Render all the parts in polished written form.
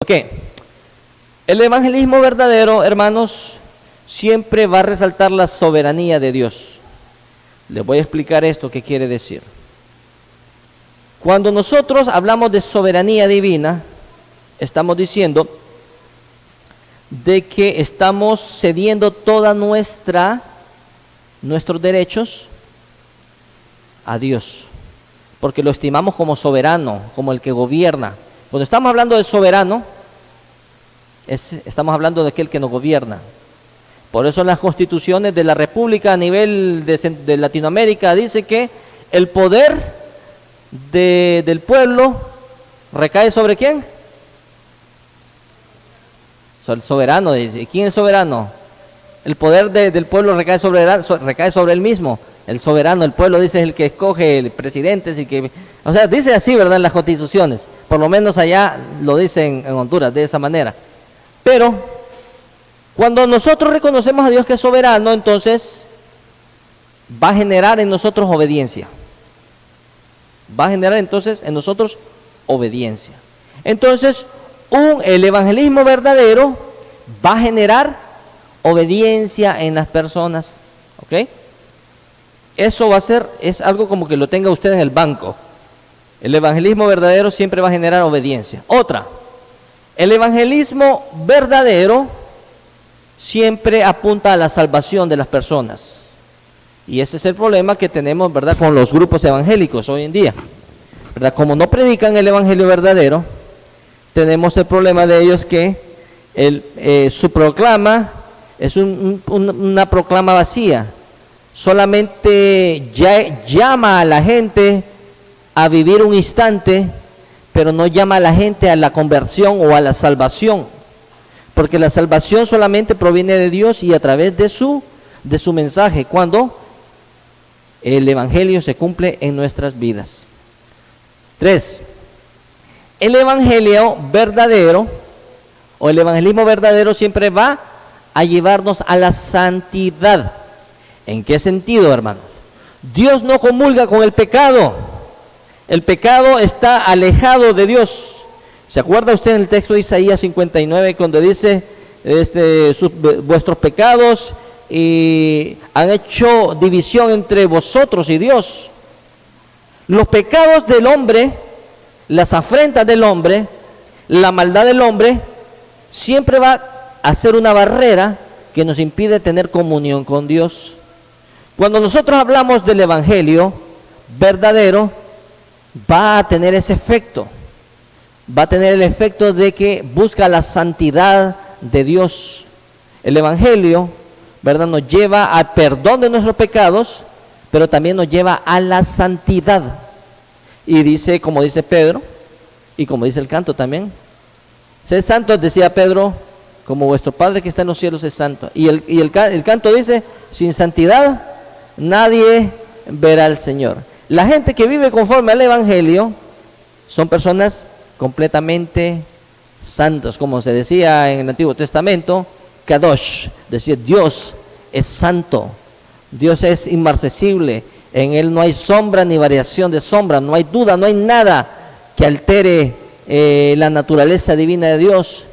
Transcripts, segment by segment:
Ok, el evangelismo verdadero, hermanos, siempre va a resaltar la soberanía de Dios. Les voy a explicar esto, qué quiere decir. Cuando nosotros hablamos de soberanía divina, estamos diciendo de que estamos cediendo toda nuestros derechos a Dios, porque lo estimamos como soberano, como el que gobierna. Cuando estamos hablando de soberano, estamos hablando de aquel que nos gobierna. Por eso en las constituciones de la República a nivel de Latinoamérica dice que el poder del pueblo recae sobre ¿quién? Sobre el soberano. ¿Quién es soberano? El poder del pueblo recae sobre él mismo. El soberano, el pueblo, dice, es el que escoge el presidente. O sea, dice así, ¿verdad? En las constituciones. Por lo menos allá lo dicen en Honduras, de esa manera. Pero cuando nosotros reconocemos a Dios que es soberano, entonces va a generar en nosotros obediencia. Va a generar entonces en nosotros obediencia. Entonces, el evangelismo verdadero va a generar obediencia en las personas. ¿Ok? Eso va a ser, es algo como que lo tenga usted en el banco. El evangelismo verdadero siempre va a generar obediencia. Otra, el evangelismo verdadero siempre apunta a la salvación de las personas. Y ese es el problema que tenemos, ¿verdad?, con los grupos evangélicos hoy en día, ¿verdad? Como no predican el evangelio verdadero, tenemos el problema de ellos que su proclama es una proclama vacía. Solamente llama a la gente a vivir un instante, pero no llama a la gente a la conversión o a la salvación. Porque la salvación solamente proviene de Dios y a través de su mensaje, cuando el evangelio se cumple en nuestras vidas. 3. El evangelio verdadero o el evangelismo verdadero siempre va a llevarnos a la santidad. ¿En qué sentido, hermanos? Dios no comulga con el pecado. El pecado está alejado de Dios. ¿Se acuerda usted en el texto de Isaías 59 cuando dice vuestros pecados han hecho división entre vosotros y Dios? Los pecados del hombre, las afrentas del hombre, la maldad del hombre, siempre va a ser una barrera que nos impide tener comunión con Dios. Cuando nosotros hablamos del evangelio verdadero, va a tener ese efecto. Va a tener el efecto de que busca la santidad de Dios. El evangelio, ¿verdad?, nos lleva al perdón de nuestros pecados, pero también nos lleva a la santidad. Y dice, como dice Pedro, y como dice el canto también, sed santos, decía Pedro, como vuestro Padre que está en los cielos es santo. Y el canto dice, sin santidad nadie verá al Señor. La gente que vive conforme al evangelio son personas completamente santos, como se decía en el Antiguo Testamento, Kadosh, decía Dios es santo, Dios es inmarcesible, en Él no hay sombra ni variación de sombra, no hay duda, no hay nada que altere la naturaleza divina de Dios.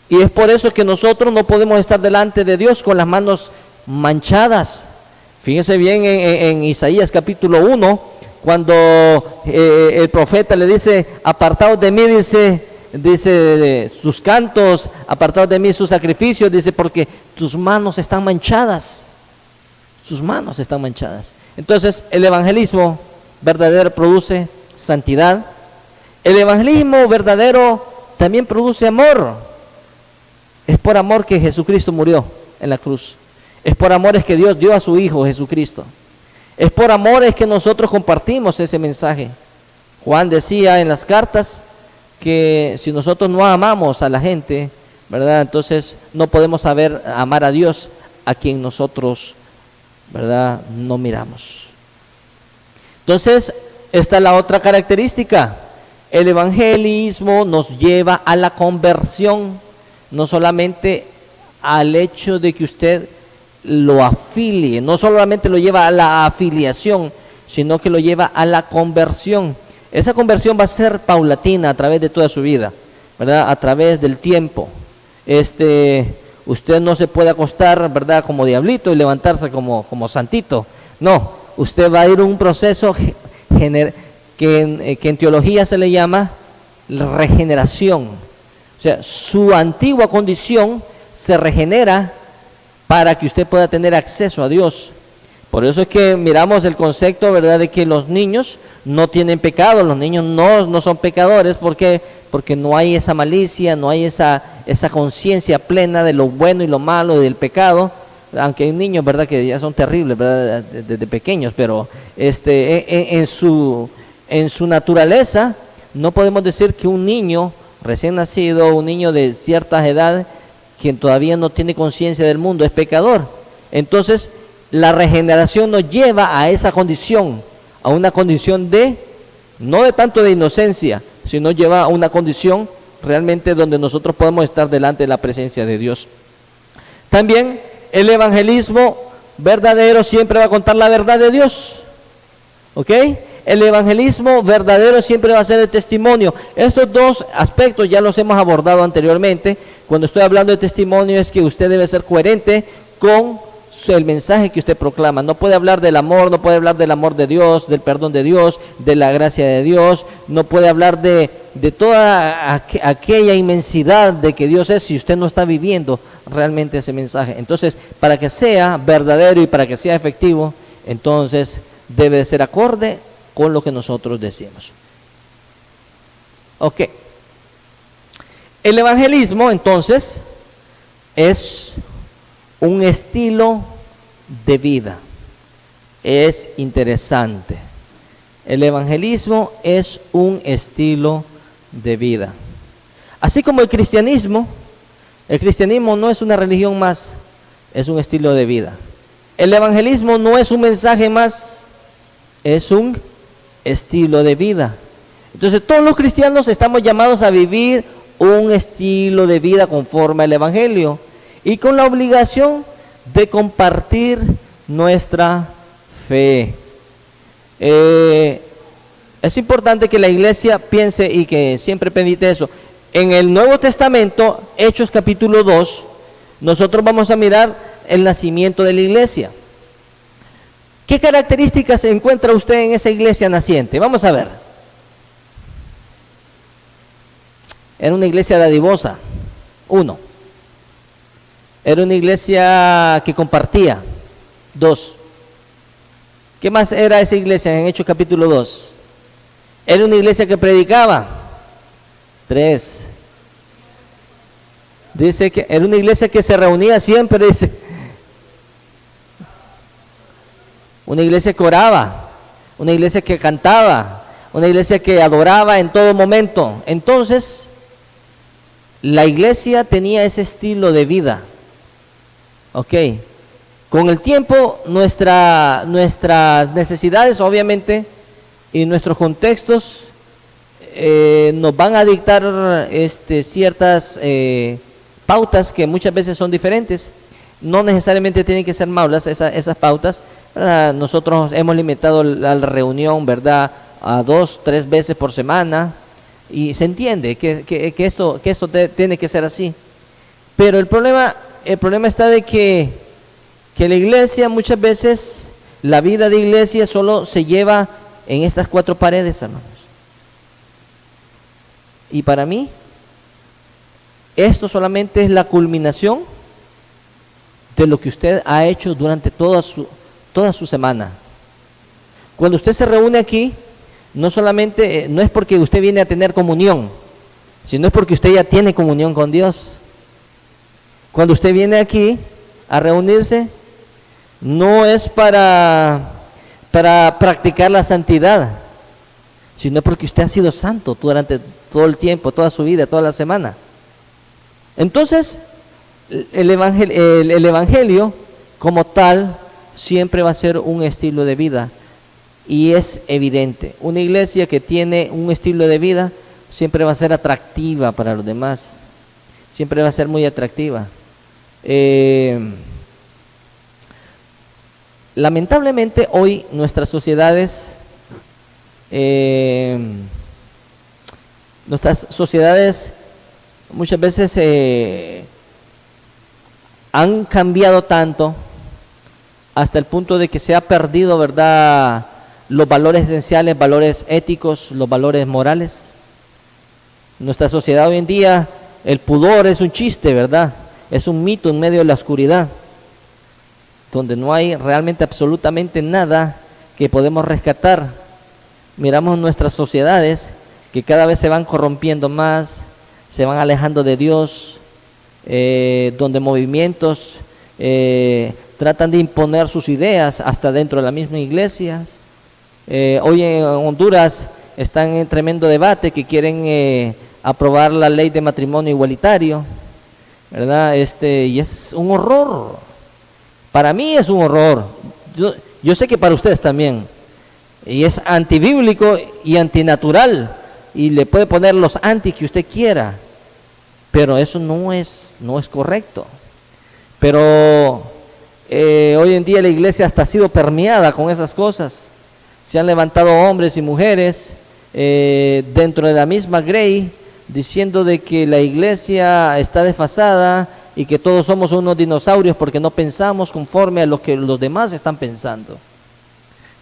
Y es por eso que nosotros no podemos estar delante de Dios con las manos manchadas. Fíjense bien en Isaías capítulo 1, cuando el profeta le dice, apartaos de mí, dice sus cantos, apartaos de mí sus sacrificios, dice, porque tus manos están manchadas. Sus manos están manchadas. Entonces, el evangelismo verdadero produce santidad. El evangelismo verdadero también produce amor. Es por amor que Jesucristo murió en la cruz. Es por amor es que Dios dio a su Hijo Jesucristo. Es por amor es que nosotros compartimos ese mensaje. Juan decía en las cartas que si nosotros no amamos a la gente, ¿verdad?, entonces no podemos saber amar a Dios, a quien nosotros, ¿verdad?, no miramos. Entonces, esta es la otra característica. El evangelismo nos lleva a la conversión, no solamente al hecho de que usted lo afilie, no solamente lo lleva a la afiliación, sino que lo lleva a la conversión. Esa conversión va a ser paulatina a través de toda su vida. ¿verdad? A través del tiempo. Usted no se puede acostar, ¿verdad? Como diablito y levantarse como santito. No, usted va a ir un proceso que en teología se le llama regeneración. O sea, su antigua condición se regenera para que usted pueda tener acceso a Dios. Por eso es que miramos el concepto, ¿verdad?, de que los niños no tienen pecado, los niños no son pecadores, porque no hay esa malicia, no hay esa conciencia plena de lo bueno y lo malo y del pecado, aunque hay niños, ¿verdad?, que ya son terribles, ¿verdad?, desde pequeños, pero en su naturaleza no podemos decir que un niño recién nacido, un niño de cierta edad, quien todavía no tiene conciencia del mundo, es pecador. Entonces, la regeneración nos lleva a esa condición, a una condición no de tanto de inocencia, sino lleva a una condición realmente donde nosotros podemos estar delante de la presencia de Dios. También el evangelismo verdadero siempre va a contar la verdad de Dios, ¿ok? El evangelismo verdadero siempre va a ser el testimonio. Estos dos aspectos ya los hemos abordado anteriormente. Cuando estoy hablando de testimonio es que usted debe ser coherente con el mensaje que usted proclama. No puede hablar del amor, no puede hablar del amor de Dios, del perdón de Dios, de la gracia de Dios, no puede hablar de toda aquella inmensidad de que Dios es si usted no está viviendo realmente ese mensaje. Entonces, para que sea verdadero y para que sea efectivo, entonces debe ser acorde con lo que nosotros decimos. Ok. El evangelismo, entonces, es un estilo de vida. Es interesante. El evangelismo es un estilo de vida. Así como el cristianismo no es una religión más, es un estilo de vida. El evangelismo no es un mensaje más, es un estilo de vida. Entonces todos los cristianos estamos llamados a vivir un estilo de vida conforme al evangelio y con la obligación de compartir nuestra fe. Es importante que la iglesia piense y que siempre medite eso. En el Nuevo Testamento, Hechos capítulo 2, nosotros vamos a mirar el nacimiento de la iglesia. ¿Qué características encuentra usted en esa iglesia naciente? Vamos a ver. Era una iglesia dadivosa. 1. Era una iglesia que compartía. 2. ¿Qué más era esa iglesia en Hechos capítulo 2? Era una iglesia que predicaba. 3. Dice que era una iglesia que se reunía siempre, dice. Una iglesia que oraba, una iglesia que cantaba, una iglesia que adoraba en todo momento. Entonces, la iglesia tenía ese estilo de vida. Ok. Con el tiempo, nuestras necesidades, obviamente, y nuestros contextos nos van a dictar ciertas pautas que muchas veces son diferentes. No necesariamente tienen que ser malas esas pautas, ¿verdad? Nosotros hemos limitado la reunión, ¿verdad?, a 2-3 veces por semana, y se entiende que esto tiene que ser así. Pero el problema está de que la iglesia muchas veces, la vida de iglesia solo se lleva en estas 4 paredes, hermanos. Y para mí, esto solamente es la culminación de lo que usted ha hecho durante toda su semana. Cuando usted se reúne aquí, no solamente, no es porque usted viene a tener comunión, sino es porque usted ya tiene comunión con Dios. Cuando usted viene aquí a reunirse, no es para practicar la santidad, sino porque usted ha sido santo durante todo el tiempo, toda su vida, toda la semana. Entonces, el evangelio como tal siempre va a ser un estilo de vida, y es evidente. Una iglesia que tiene un estilo de vida siempre va a ser atractiva para los demás, siempre va a ser muy atractiva. Lamentablemente hoy nuestras sociedades muchas veces han cambiado tanto hasta el punto de que se ha perdido, ¿verdad?, los valores esenciales, valores éticos, los valores morales. En nuestra sociedad hoy en día el pudor es un chiste, ¿verdad? Es un mito en medio de la oscuridad, donde no hay realmente absolutamente nada que podemos rescatar. Miramos nuestras sociedades que cada vez se van corrompiendo más, se van alejando de Dios, donde movimientos tratan de imponer sus ideas hasta dentro de las mismas iglesias. Hoy en Honduras están en tremendo debate que quieren aprobar la ley de matrimonio igualitario, ¿verdad? Y es un horror. Para mí es un horror. Yo sé que para ustedes también. Y es antibíblico y antinatural. Y le puede poner los anti que usted quiera. Pero eso no es correcto. Pero hoy en día la iglesia hasta ha sido permeada con esas cosas. Se han levantado hombres y mujeres dentro de la misma grey, diciendo de que la iglesia está desfasada y que todos somos unos dinosaurios porque no pensamos conforme a lo que los demás están pensando.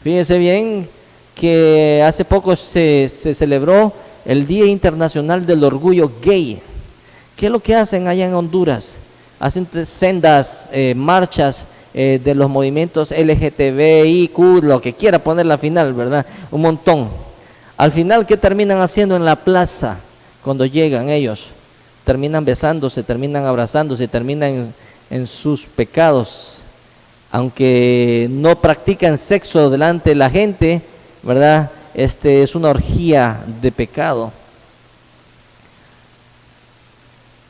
Fíjense bien que hace poco se celebró el Día Internacional del Orgullo Gay. ¿Qué es lo que hacen allá en Honduras? Hacen sendas marchas de los movimientos LGTBIQ, lo que quiera ponerle al final, ¿verdad? Un montón. Al final, ¿qué terminan haciendo en la plaza cuando llegan ellos? Terminan besándose, terminan abrazándose, terminan en sus pecados. Aunque no practican sexo delante de la gente, ¿verdad? Es una orgía de pecado.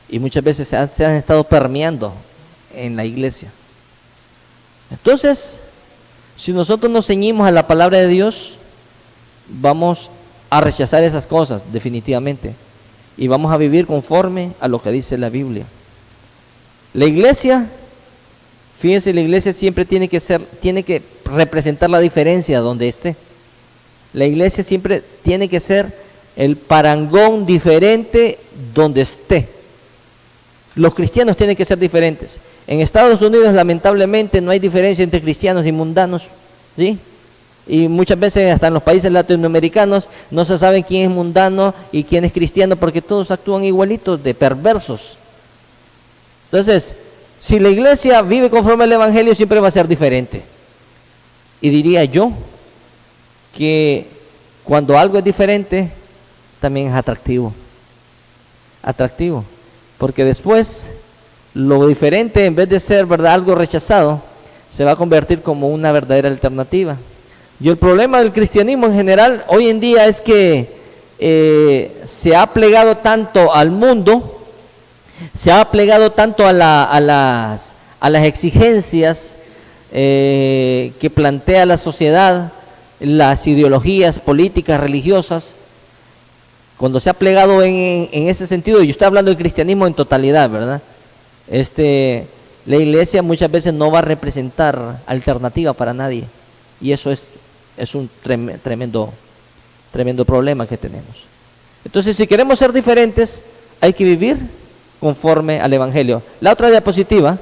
Y muchas veces se han estado permeando en la iglesia. Entonces, si nosotros nos ceñimos a la palabra de Dios, vamos a rechazar esas cosas definitivamente. Y vamos a vivir conforme a lo que dice la Biblia. La iglesia, fíjense, la iglesia siempre tiene que representar la diferencia donde esté. La iglesia siempre tiene que ser el parangón diferente donde esté. Los cristianos tienen que ser diferentes. En Estados Unidos, lamentablemente, no hay diferencia entre cristianos y mundanos, ¿sí? Y muchas veces hasta en los países latinoamericanos no se sabe quién es mundano y quién es cristiano porque todos actúan igualitos, de perversos. Entonces, si la iglesia vive conforme al evangelio, siempre va a ser diferente. Y diría yo que cuando algo es diferente, también es atractivo. Atractivo. Porque después, lo diferente, en vez de ser, ¿verdad?, algo rechazado, se va a convertir como una verdadera alternativa. Y el problema del cristianismo en general hoy en día es que se ha plegado tanto al mundo, se ha plegado tanto a las exigencias que plantea la sociedad, las ideologías políticas, religiosas. Cuando se ha plegado en ese sentido, yo estoy hablando del cristianismo en totalidad, ¿verdad? La iglesia muchas veces no va a representar alternativa para nadie. Y eso es un tremendo problema que tenemos. Entonces, si queremos ser diferentes, hay que vivir conforme al evangelio. La otra diapositiva